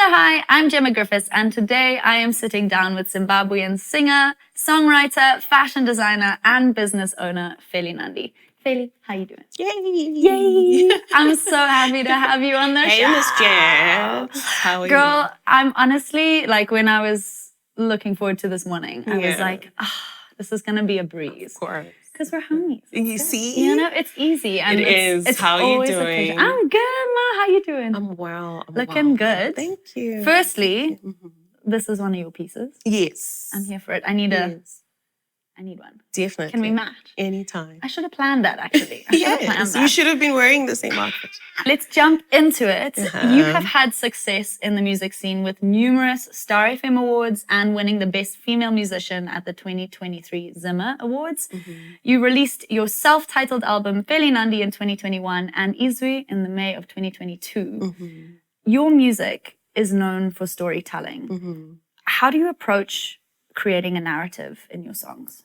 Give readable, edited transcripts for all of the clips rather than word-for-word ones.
Hello, hi, I'm Gemma Griffiths, and today I am sitting down with Zimbabwean singer, songwriter, fashion designer, and business owner, Feli Nandi. Feli, how you doing? Yay! I'm so happy to have you on the show. Hey, Miss Jen. How are you? Girl, I'm honestly, like, when I was looking forward to this morning, I was like, this is going to be a breeze. Of course. Because we're homies. You see? You know, it's easy. And it is. It's how always you a doing? pleasure. I'm good, Ma. How you doing? I'm well. I'm Looking well. good. Thank you. Firstly, this is one of your pieces. Yes. I'm here for it. I need one. Definitely. Can we match? Anytime. I should have planned that, actually. I should have planned that. You should have been wearing the same outfit. Let's jump into it. You have had success in the music scene with numerous Star FM awards and winning the Best Female Musician at the 2023 Zimmer Awards. You released your self-titled album, Feli Nandi, in 2021 and Izwi in the May of 2022. Your music is known for storytelling. How do you approach creating a narrative in your songs?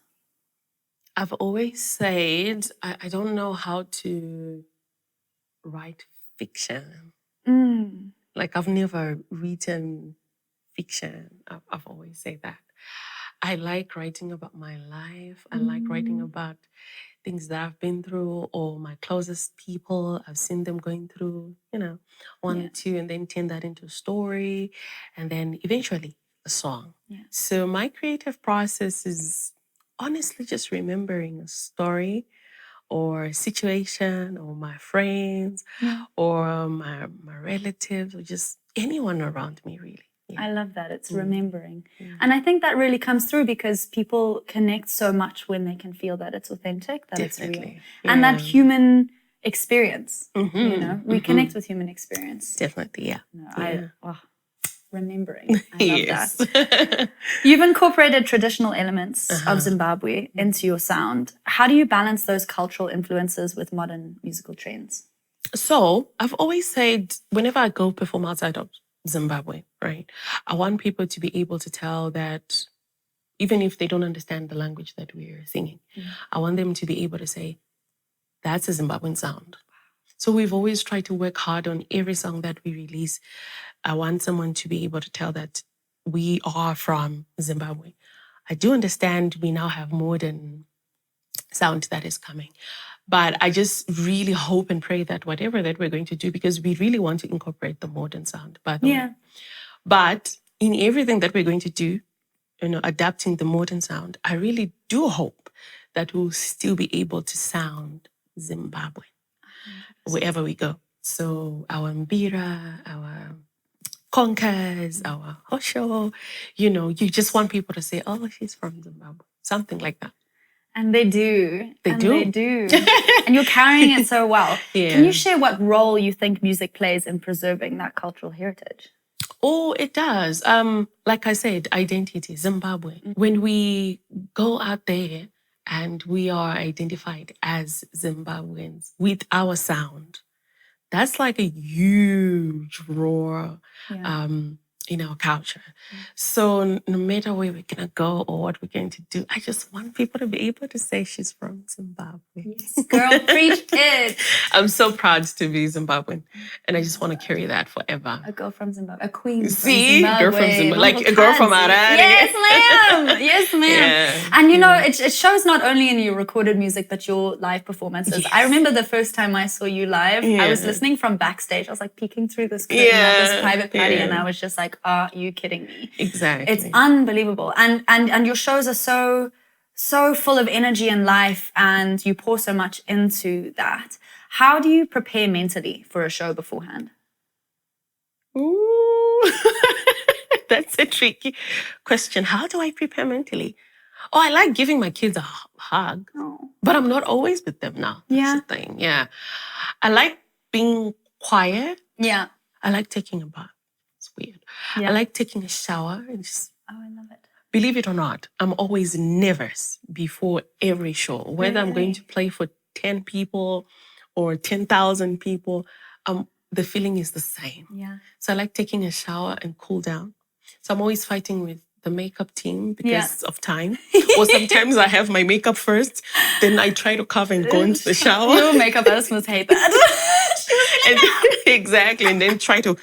I've always said I don't know how to write fiction. Like, I've never written fiction. I've always said that. I like writing about my life. I like writing about things that I've been through or my closest people. I've seen them going through, one or two, and then turn that into a story, and then eventually a song. So my creative process is honestly just remembering a story or a situation or my friends or my relatives or just anyone around me, really. I love that. It's remembering. And I think that really comes through because people connect so much when they can feel that it's authentic, that it's real. And that human experience, we connect with human experience. Definitely, Remembering. I love that. You've incorporated traditional elements of Zimbabwe into your sound. How do you balance those cultural influences with modern musical trends? So I've always said whenever I go perform outside of Zimbabwe, right, I want people to be able to tell that even if they don't understand the language that we're singing, I want them to be able to say, that's a Zimbabwean sound. So we've always tried to work hard on every song that we release. I want someone to be able to tell that we are from Zimbabwe. I do understand we now have modern sound that is coming, but I just really hope and pray that whatever that we're going to do, because we really want to incorporate the modern sound, by the way. But in everything that we're going to do, adapting the modern sound, I really do hope that we'll still be able to sound Zimbabwe wherever we go. So our Mbira, our Conkers, our Hosho, you just want people to say, oh, she's from Zimbabwe, something like that. And they do. They do. And you're carrying it so well. Can you share what role you think music plays in preserving that cultural heritage? Oh, it does. Like I said, identity, Zimbabwe. When we go out there and we are identified as Zimbabweans with our sound, that's like a huge roar in our culture. So no matter where we're going to go or what we're going to do, I just want people to be able to say she's from Zimbabwe. Yes, girl, preach it. I'm so proud to be Zimbabwean, and I just want to carry that forever. A girl from Zimbabwe, a queen from See? Zimbabwe. Girl from Zimbabwe, like a girl from Harare. Yes, ma'am. Yes, ma'am. And it shows not only in your recorded music, but your live performances. I remember the first time I saw you live, I was listening from backstage. I was like peeking through this curtain at this private party, and I was just like, are you kidding me? Exactly. It's unbelievable. And your shows are so full of energy and life, and you pour so much into that. How do you prepare mentally for a show beforehand? Ooh, that's a tricky question. How do I prepare mentally? Oh, I like giving my kids a hug, but I'm not always with them now. That's the thing. I like being quiet. I like taking a bath. It's weird. I like taking a shower and just... Oh, I love it. Believe it or not, I'm always nervous before every show. Whether I'm going to play for 10 people or 10,000 people, the feeling is the same. So I like taking a shower and cool down. So I'm always fighting with the makeup team because of time. Or sometimes I have my makeup first, then I try to cover and go into the shower. Your makeup artist must hate that. Exactly. And then try to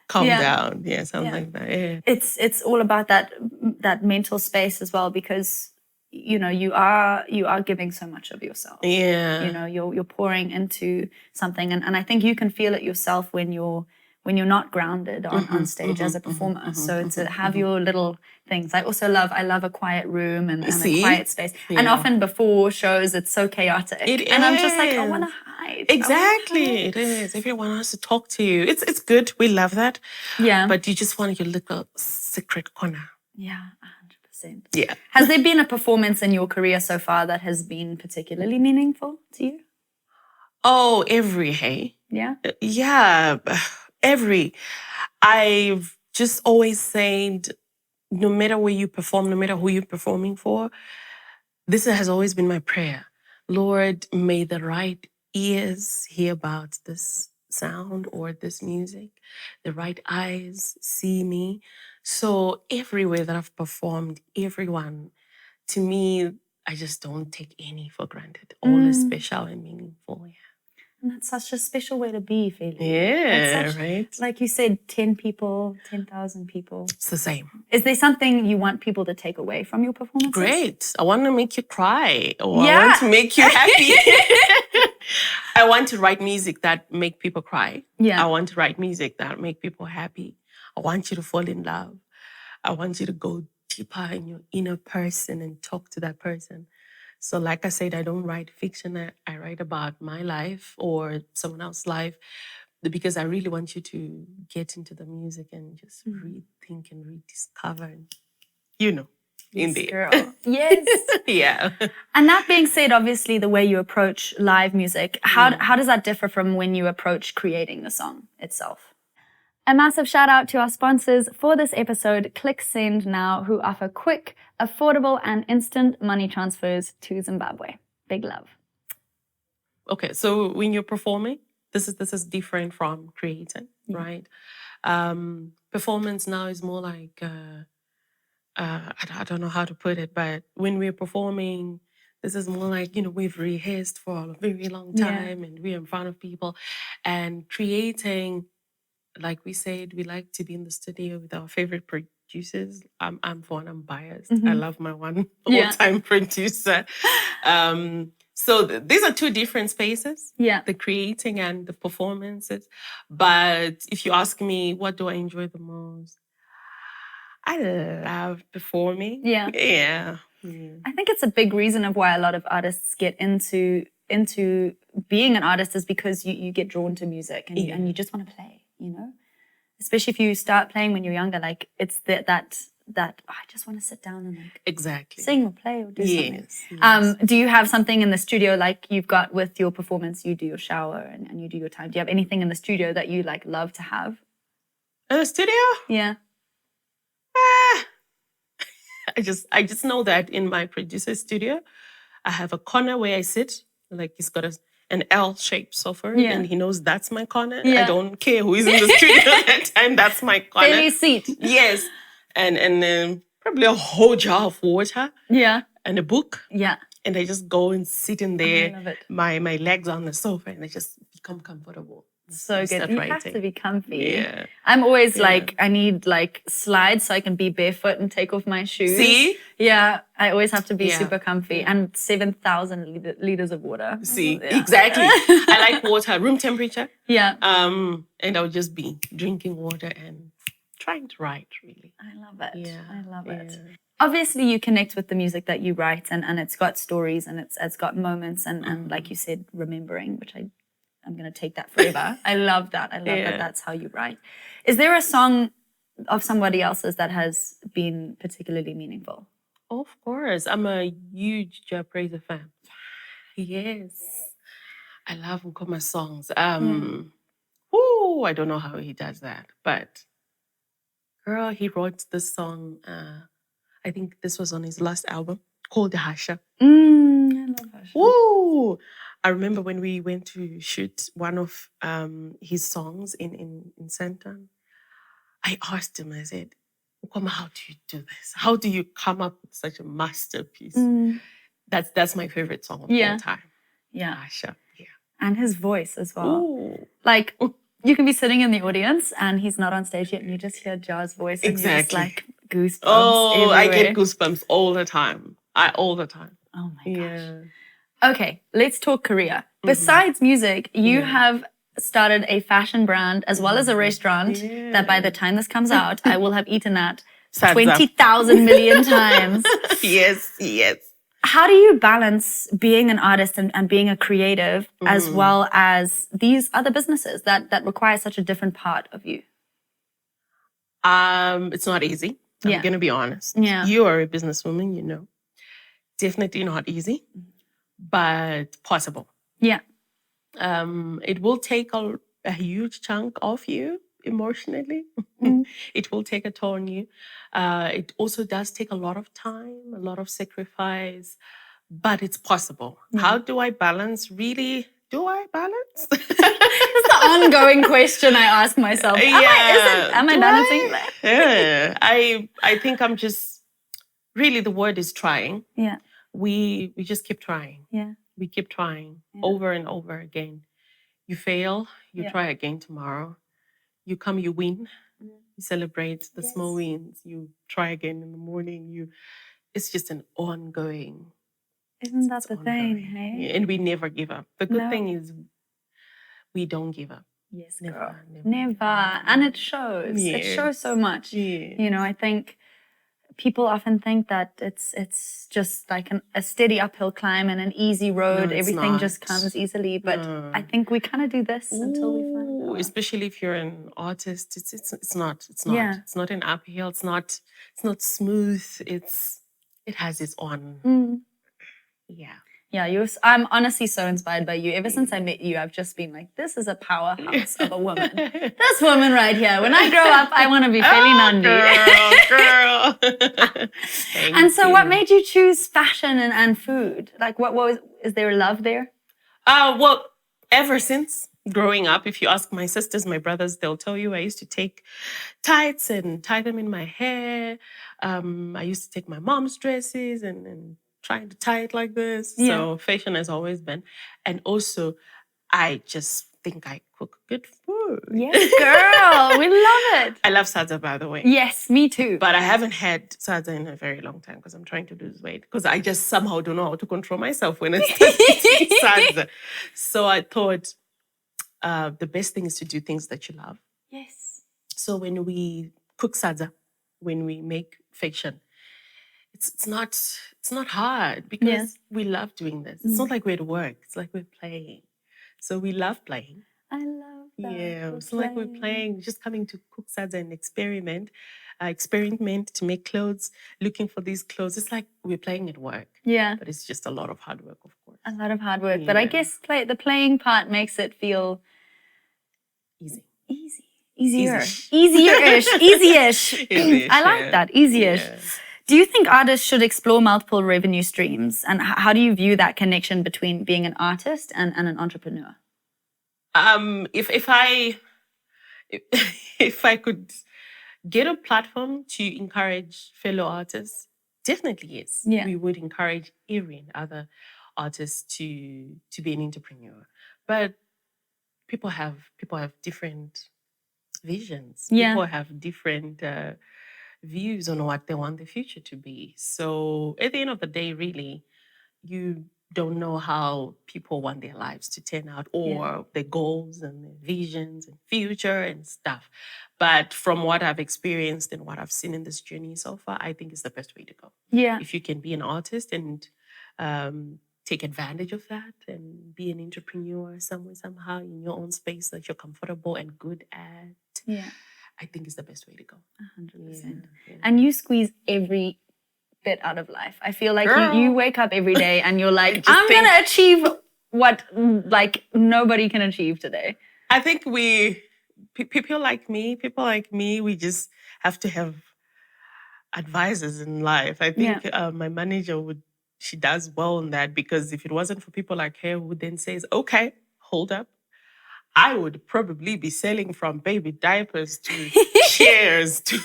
calm down. Yeah, something like that. Yeah. It's all about that mental space as well, because you know you are giving so much of yourself. Yeah. You know, you're pouring into something, and I think you can feel it yourself when you're not grounded on stage as a performer. So to have your little things. I love a quiet room and a quiet space. Yeah. And often before shows, it's so chaotic. I'm just like, I want to hide. Exactly. It is. Everyone wants to talk to you. It's good. We love that. Yeah. But you just want your little secret corner. Yeah, 100%. Yeah. Has there been a performance in your career so far that has been particularly meaningful to you? Oh, every, hey? Yeah? Yeah, every. I've just always said, no matter where you perform, no matter who you're performing for, this has always been my prayer. Lord, may the right ears hear about this sound or this music, the right eyes see me. So everywhere that I've performed, everyone, to me, I just don't take any for granted. All is special and meaningful. Yeah. And that's such a special way to be, Feli. Yeah, right? Like you said, 10 people, 10,000 people. It's the same. Is there something you want people to take away from your performances? Great. I want to make you cry, or I want to make you happy. I want to write music that make people cry. Yeah. I want to write music that make people happy. I want you to fall in love. I want you to go deeper in your inner person and talk to that person. So like I said, I don't write fiction. I write about my life or someone else's life, because I really want you to get into the music and just rethink and rediscover. And, you know, in there. Girl. Yes. Yeah. And that being said, obviously the way you approach live music, how does that differ from when you approach creating the song itself? A massive shout out to our sponsors for this episode, Click Send Now, who offer quick, affordable and instant money transfers to Zimbabwe. Big love. Okay, so when you're performing, this is different from creating, right? Performance now is more like, I don't know how to put it, but when we're performing, this is more like, we've rehearsed for a very long time and we're in front of people. And creating, like we said, we like to be in the studio with our favorite producers. I'm biased. I love my one all-time producer. So these are two different spaces, the creating and the performances. But if you ask me, what do I enjoy the most? I love performing. Yeah. I think it's a big reason of why a lot of artists get into being an artist, is because you get drawn to music and you just want to play, Especially if you start playing when you're younger, like it's that I just want to sit down and exactly sing or play or do something. Yes. Do you have something in the studio like you've got with your performance? You do your shower and you do your time. Do you have anything in the studio that you love to have? In the studio? Yeah. I just know that in my producer's studio, I have a corner where I sit. Like he's got an L-shaped sofa, and he knows that's my corner. Yeah. I don't care who is in the studio at that time. That's my corner. Feli seat. Yes, and probably a whole jar of water. Yeah, and a book. Yeah, and I just go and sit in there. I love it. My legs on the sofa, and I just become comfortable. So good. You have to be comfy. Yeah. I'm always I need slides so I can be barefoot and take off my shoes. See? Yeah. I always have to be super comfy. And 7,000 liters of water. See? Yeah. Exactly. I like water, room temperature. Yeah. And I'll just be drinking water and trying to write, really. I love it. Yeah. I love it. Obviously, you connect with the music that you write, and it's got stories and it's got moments and like you said, remembering, which I'm going to take that forever. I love that. I love that that's how you write. Is there a song of somebody else's that has been particularly meaningful? Of course. I'm a huge Jah Praiser fan. Yes. I love Nkoma's songs. I don't know how he does that. But, girl, he wrote this song, I think this was on his last album, called Hasha. I love Hasha. Woo! I remember when we went to shoot one of his songs in Santon, I asked him, I said, Nkoma, how do you do this? How do you come up with such a masterpiece? That's my favorite song of all time. Yeah. Asha. Yeah. And his voice as well. Ooh. Like, You can be sitting in the audience and he's not on stage yet and you just hear Jar's voice and you're just like goosebumps everywhere. I get goosebumps all the time. All the time. Oh my gosh. Okay, let's talk career. Besides music, you have started a fashion brand as well as a restaurant that by the time this comes out, I will have eaten at 20,000 million times. Yes. How do you balance being an artist and being a creative as well as these other businesses that require such a different part of you? It's not easy. I'm going to be honest. Yeah. You are a businesswoman, you know. Definitely not easy, but possible. Yeah. It will take a huge chunk of you emotionally. It will take a toll on you. It also does take a lot of time, a lot of sacrifice, but it's possible. How do I balance? Really, do I balance? That's the ongoing question I ask myself. Am I balancing that? Yeah. I think I'm just, really the word is trying. Yeah. We just keep trying. Yeah. We keep trying over and over again. You fail, you try again tomorrow. You come, you win. You celebrate the small wins. You try again in the morning. It's just an ongoing. Isn't that the thing, hey? And we never give up. The good thing is we don't give up. Yes, never. And it shows. It shows so much. Yes. You know, I think people often think that it's just like a steady uphill climb and an easy road. Everything just comes easily. But I think we kind of do this until we find out. Especially if you're an artist, it's not. Yeah. It's not an uphill. It's not smooth. It has its own. Yeah. Yeah, I'm honestly so inspired by you. Ever since I met you, I've just been like, this is a powerhouse of a woman. This woman right here. When I grow up, I want to be Feli Nandi. Girl. And so what made you choose fashion and food? Like, is there a love there? Well, ever since growing up, if you ask my sisters, my brothers, they'll tell you I used to take tights and tie them in my hair. I used to take my mom's dresses and trying to tie it like this. So fashion has always been. And also, I just think I cook good food. Yes, girl. We love it. I love sadza, by the way. Yes, me too. But I haven't had sadza in a very long time because I'm trying to lose weight. Because I just somehow don't know how to control myself when it's sadza. So I thought the best thing is to do things that you love. Yes. So when we cook sadza, when we make fashion, it's not hard because we love doing this. It's not like we're at work. It's like we're playing. So we love playing. I love that. Yeah, it's like we're playing, just coming to cook sadza and experiment to make clothes, looking for these clothes. It's like we're playing at work. Yeah. But it's just a lot of hard work, of course. A lot of hard work. Yeah. But I guess the playing part makes it feel easy-ish. Easy-ish. I like that. Easy-ish. Yeah. Do you think artists should explore multiple revenue streams? And how do you view that connection between being an artist and an entrepreneur? If I could get a platform to encourage fellow artists, definitely yes. Yeah. We would encourage every and other artist to be an entrepreneur. But people have different visions. Yeah. People have different views on what they want the future to be. So at the end of the day, really, you don't know how people want their lives to turn out or their goals and their visions and future and stuff. But from what I've experienced and what I've seen in this journey so far, I think it's the best way to go. Yeah. If you can be an artist and take advantage of that and be an entrepreneur somehow in your own space that you're comfortable and good at. Yeah. I think it's the best way to go. 100%. Yeah. And you squeeze every bit out of life. I feel like you wake up every day and you're like, I'm going to achieve what like nobody can achieve today. I think people like me, we just have to have advisors in life. I think my manager she does well in that, because if it wasn't for people like her who then says, okay, hold up, I would probably be selling from baby diapers to chairs to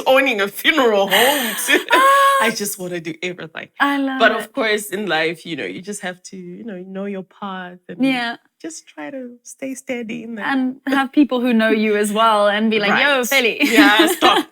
owning a funeral home. I just want to do everything. I love But it. of course, in life, you just have to, know your path and just try to stay steady in there. And have people who know you as well and be like, yo, Feli. Yeah,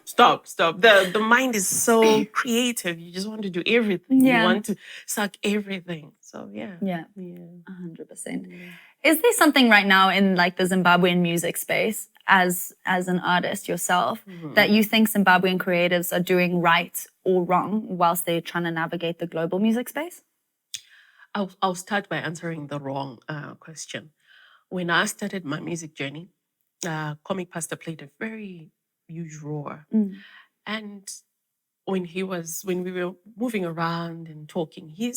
stop. The mind is so creative. You just want to do everything. Yeah. You want to suck everything. So, yeah. 100%. Is there something right now in like the Zimbabwean music space as an artist yourself that you think Zimbabwean creatives are doing right or wrong whilst they're trying to navigate the global music space? I'll start by answering the wrong question. When I started my music journey, Comic Pastor played a very huge role. And when we were moving around and talking, he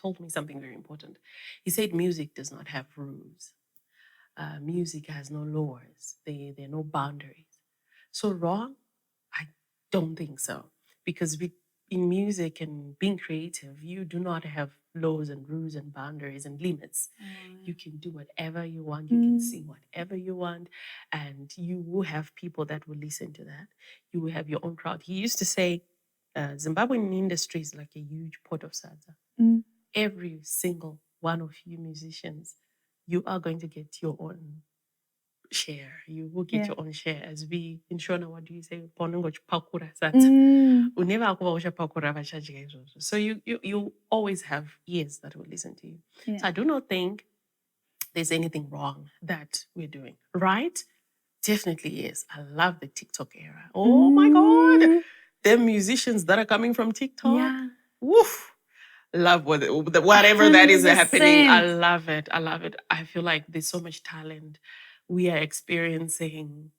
told me something very important. He said, music does not have rules. Music has no laws. There are no boundaries. So wrong? I don't think so. Because in music and being creative, you do not have laws and rules and boundaries and limits. You can do whatever you want. You can sing whatever you want. And you will have people that will listen to that. You will have your own crowd. He used to say, Zimbabwean industry is like a huge pot of salsa. Every single one of you musicians, you are going to get your own share. You will get your own share. As we in Shona, what do you say? So you always have ears that will listen to you. So I do not think there's anything wrong that we're doing. Right? Definitely yes. I love the TikTok era. Oh my God. Them musicians that are coming from TikTok. Yeah. Woof. Love whatever that is happening. I love it. I feel like there's so much talent. We are experiencing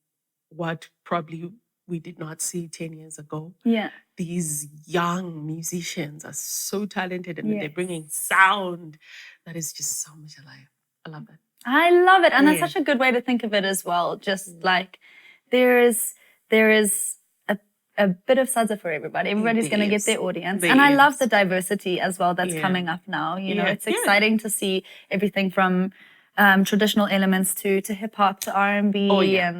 what probably we did not see 10 years ago. Yeah. These young musicians are so talented and they're bringing sound that is just so much alive. I love it. I love it. And that's such a good way to think of it as well. Just like there is a bit of salsa for everybody. Everybody's going to get their audience. And I love the diversity as well that's coming up now. You know, it's exciting to see everything from traditional elements to hip hop to R&B. Oh yeah.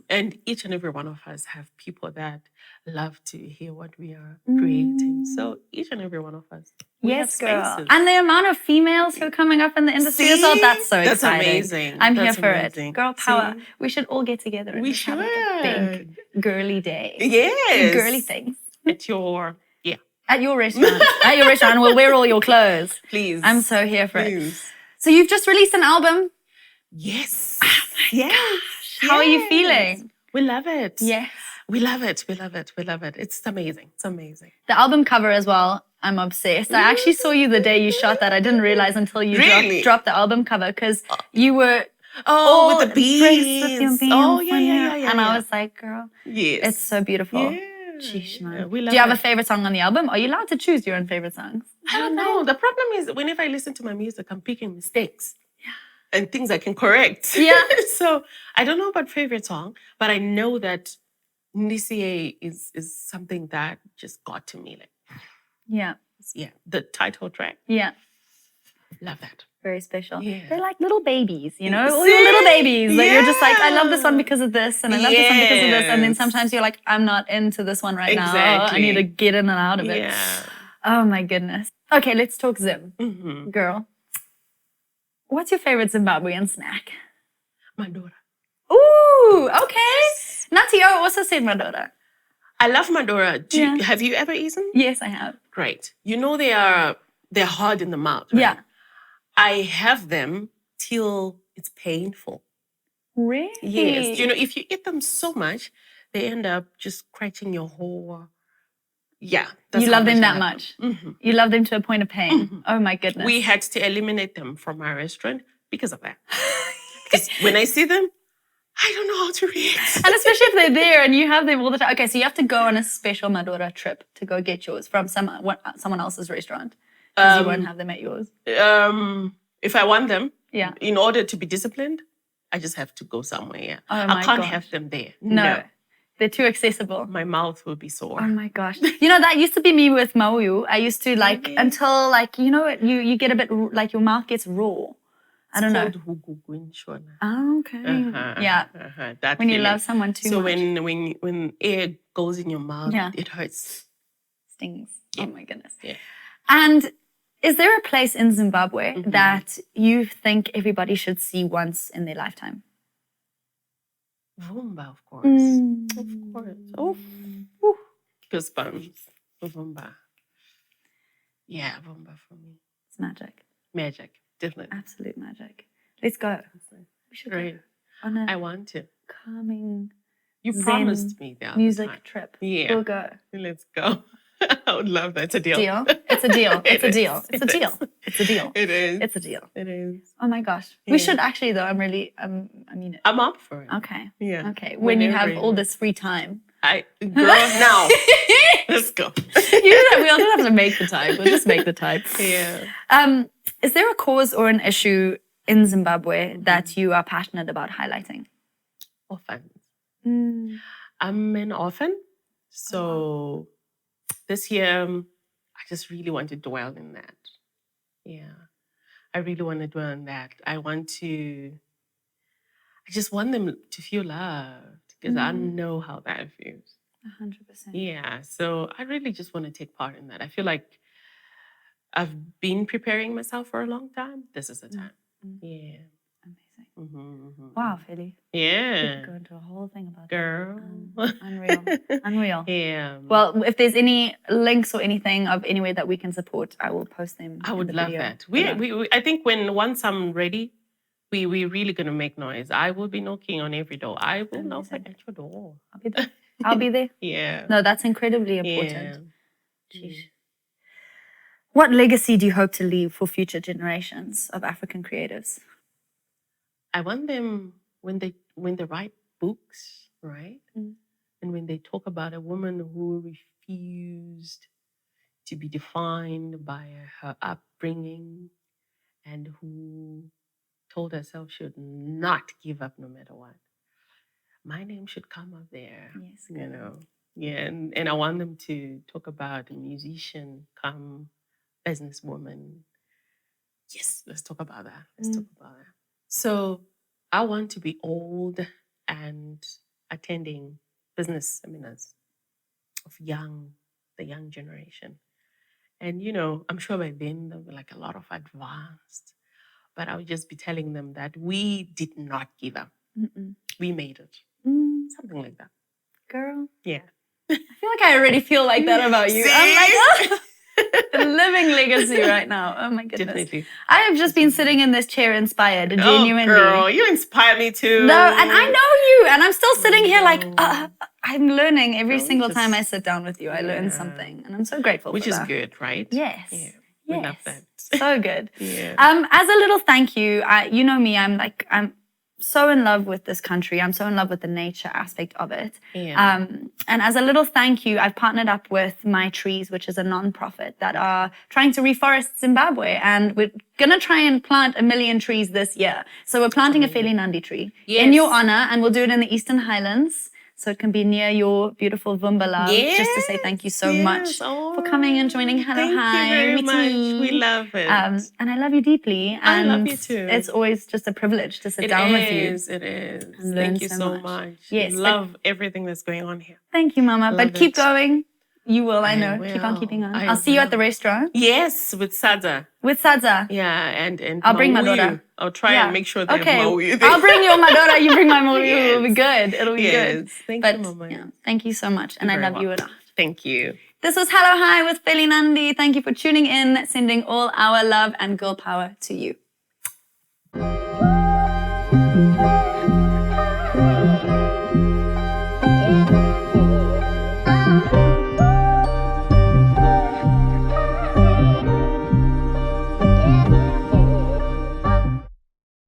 And each and every one of us have people that love to hear what we are creating. So each and every one of us. Yes, girl. And the amount of females who are coming up in the industry as well, that's so exciting. That's amazing. I'm here for it. Girl power. We should all get together and just have like a big girly day. Yes. Girly things. At your restaurant. At your restaurant. We'll wear all your clothes. Please. I'm so here for it. So you've just released an album. Yes. Oh my gosh. How are you feeling? We love it. Yes. We love it. It's amazing. The album cover as well, I'm obsessed. I actually saw you the day you shot that. I didn't realize until you dropped the album cover because you were with the beans. With your beans. Oh, yeah. And I was like, girl, it's so beautiful. Yeah. Sheesh, man. Do you have a favorite song on the album? Are you allowed to choose your own favorite songs? I don't know. The problem is whenever I listen to my music, I'm picking mistakes. And things I can correct. Yeah. So I don't know about favorite song, but I know that Ndisiye is something that just got to me. Yeah. The title track. Yeah. Love that. Very special. Yeah. They're like little babies, you know? All your little babies. That you're just like, I love this one because of this, and I love this one because of this. And then sometimes you're like, I'm not into this one right now. I need to get in and out of it. Yeah. Oh my goodness. Okay, let's talk Zim. Girl. What's your favorite Zimbabwean snack? Madora. Ooh, okay. Natio also said Madora. I love Madora. Have you ever eaten? Yes, I have. Great. You know they're hard in the mouth, right? Yeah. I have them till it's painful. Really? Yes. You know, if you eat them so much, they end up just scratching your whole... Yeah. You love them that much? You love them to a point of pain? Oh my goodness. We had to eliminate them from our restaurant because of that. Because when I see them, I don't know how to react. And especially if they're there and you have them all the time. Okay, so you have to go on a special Madora trip to go get yours from someone else's restaurant. Because you won't have them at yours. If I want them, yeah, in order to be disciplined, I just have to go somewhere. Yeah. Oh my I can't gosh. have them there. No. They're too accessible. My mouth will be sore. Oh my gosh. You know, that used to be me with Moyo. I used to until you know, you get a bit, your mouth gets raw. I don't know. Oh, okay. Yeah. That when feeling. you love someone too so much. So when air goes in your mouth, it hurts. things. Yeah. Oh my goodness. Yeah. And is there a place in Zimbabwe that you think everybody should see once in their lifetime? Vumba, of course. Of course. Oh, goosebumps. Vumba. Yeah, Vumba for me. It's magic. Magic, definitely. Absolute magic. Let's go. We should go on a I want to. calming You Zen promised me the other music time. trip. Yeah. We'll go. Let's go. I would love that. It's a deal. Deal? It's a deal. It's a It deal. is. It's a deal. It's a deal. It is. It's a deal. It is. Oh my gosh. Yeah. We should actually though. I mean it. I'm up for it. Okay. Yeah. Okay. When you Whenever have all this free time. Girl, now. Let's go. We don't have to make the time. We'll just make the time. Yeah. Is there a cause or an issue in Zimbabwe that you are passionate about highlighting? Orphans. I'm an orphan. So this year, I just really want to dwell in that. Yeah. I really want to dwell in that. I just want them to feel loved because I know how that feels. 100%. Yeah. So I really just want to take part in that. I feel like I've been preparing myself for a long time. This is the time. Yeah. Amazing. Wow, Feli. Yeah. We could go into a whole thing about Girl. that. Unreal. Yeah. Well, if there's any links or anything of any way that we can support, I will post them. I would love that. Yeah. We I think once I'm ready, we're really gonna make noise. I will be knocking on every door. I will knock at your door. I'll be there. I'll be there. Yeah. No, that's incredibly important. Yeah. Sheesh. What legacy do you hope to leave for future generations of African creatives? I want them when they write books, right? And when they talk about a woman who refused to be defined by her upbringing and who told herself she would not give up no matter what. My name should come up there. Yes. You know. Yeah, and I want them to talk about a musician come businesswoman. Yes, let's talk about that. Let's talk about that. So I want to be old and attending business seminars of the young generation. And, I'm sure by then there'll be like a lot of advanced, but I would just be telling them that we did not give up. We made it. Something like that. Girl. Yeah. I feel like I already feel like that about you. See? I'm like, a living legacy right now. Oh my goodness. Definitely. I have just been sitting in this chair inspired, genuinely. Oh, girl, you inspire me too. No, and I know you, and I'm still sitting here like, I'm learning every single time I sit down with you. I learn something, and I'm so grateful for that. Which is good, right? Yes. Yeah. We love that. So good. Yeah. As a little thank you, you know me, I'm so in love with this country. I'm so in love with the nature aspect of it. Yeah. And as a little thank you, I've partnered up with My Trees, which is a non-profit that are trying to reforest Zimbabwe. And we're going to try and plant 1 million trees this year. So we're planting a Feli Nandi tree in your honor, and we'll do it in the Eastern Highlands. So it can be near your beautiful Vumba love. Yes, just to say thank you so much for coming and joining Hello Thank Hi. you very much. Too. We love it. And I love you deeply. And I love you too. It's always just a privilege to sit down with you. It is. And learn Thank you so so much. much. Yes, Love everything that's going on here. Thank you, Mama. Love But keep it. going. You will, I know. will. Keep on keeping on. I I'll see you at the will. restaurant. Yes, with Sada. With Sadza. Yeah, and I'll bring my Moyo. daughter. I'll try and make sure they okay. have Moyo there. I'll bring your Madora. You bring my Moyo. Yes. It'll be good. It'll be good. Thank But, you, Mama. yeah, thank you so much. And I love you a lot. Thank you. This was Hello Hi with Feli Nandi. Thank you for tuning in, sending all our love and girl power to you.